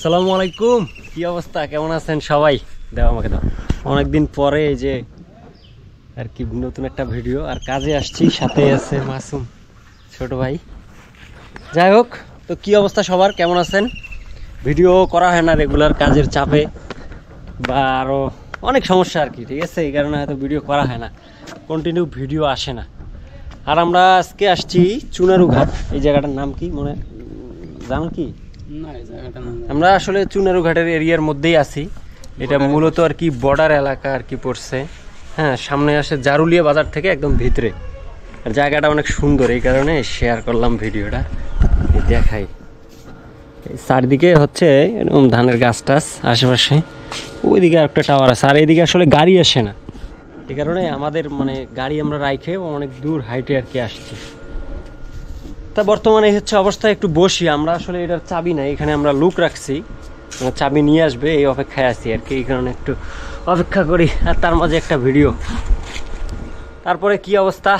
আসসালামু আলাইকুম, কি অবস্থা, কেমন আছেন সবাই? দাও আমাকে দাও। অনেকদিন পরে এই যে আর কি নতুন একটা ভিডিও আর কাজে আসছি, সাথে আছে মাসুম ছোট ভাই। যাই হোক, তো কি অবস্থা সবার, কেমন আছেন? ভিডিও করা হয় না রেগুলার, কাজের চাপে বা আরও অনেক সমস্যা আর কি, ঠিক আছে? এই কারণে হয়তো ভিডিও করা হয় না, কন্টিনিউ ভিডিও আসে না। আর আমরা আজকে আসছি চুনারু ঘাট। এই জায়গাটার নাম কি মনে জানেন কি? আমরা আসলে চুনারু ঘাটের এরিয়ার মধ্যেই আছি। এটা মূলত আর কি বর্ডার এলাকা আর কি পড়ছে। হ্যাঁ, সামনে আসে জারুলিয়া বাজার থেকে একদম ভিতরে। আর জায়গাটা অনেক সুন্দর, এই কারণে শেয়ার করলাম ভিডিওটা, দেখাই। চারদিকে হচ্ছে এরকম ধানের গাছ টাছ আশেপাশে, ওইদিকে একটা টাওয়ার আছে। আর এইদিকে আসলে গাড়ি আসে না, এই কারণে আমাদের মানে গাড়ি আমরা রাইখে অনেক দূর হাইটে আর কি আসছি। তা বর্তমানে হচ্ছে অবস্থা, একটু বসি আমরা। আসলে এটার চাবি নাই, এখানে আমরা লুক রাখছি, চাবি নিয়ে আসবে এই অপেক্ষায় আছি আর কি। এই কারণে একটু অপেক্ষা করি, আর তার মাঝে একটা ভিডিও। তারপরে কি অবস্থা,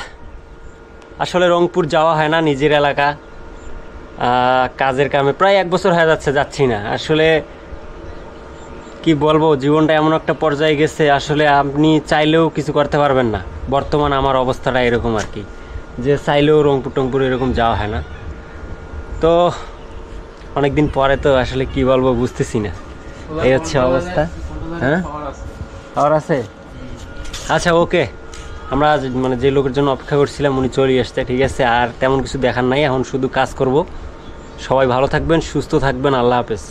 আসলে রংপুর যাওয়া হয় না, নিজের এলাকা। কাজের কামে প্রায় 1 বছর হয়ে যাচ্ছে, যাচ্ছি না। আসলে কি বলবো, জীবনটা এমন একটা পর্যায়ে গেছে, আসলে আপনি চাইলেও কিছু করতে পারবেন না। বর্তমান আমার অবস্থাটা এরকম আর কি, যে চাইলেও রংপুর টংপুর এরকম যাওয়া হয় না। তো অনেকদিন পরে, তো আসলে কি বলবো বুঝতেছি না, এই হচ্ছে অবস্থা। হ্যাঁ, খাবার আছে, আচ্ছা ওকে। আমরা মানে যে লোকের জন্য অপেক্ষা করছিলাম উনি চলে আসছে, ঠিক আছে। আর তেমন কিছু দেখার নাই, এখন শুধু কাজ করব। সবাই ভালো থাকবেন, সুস্থ থাকবেন, আল্লাহ হাফেজ।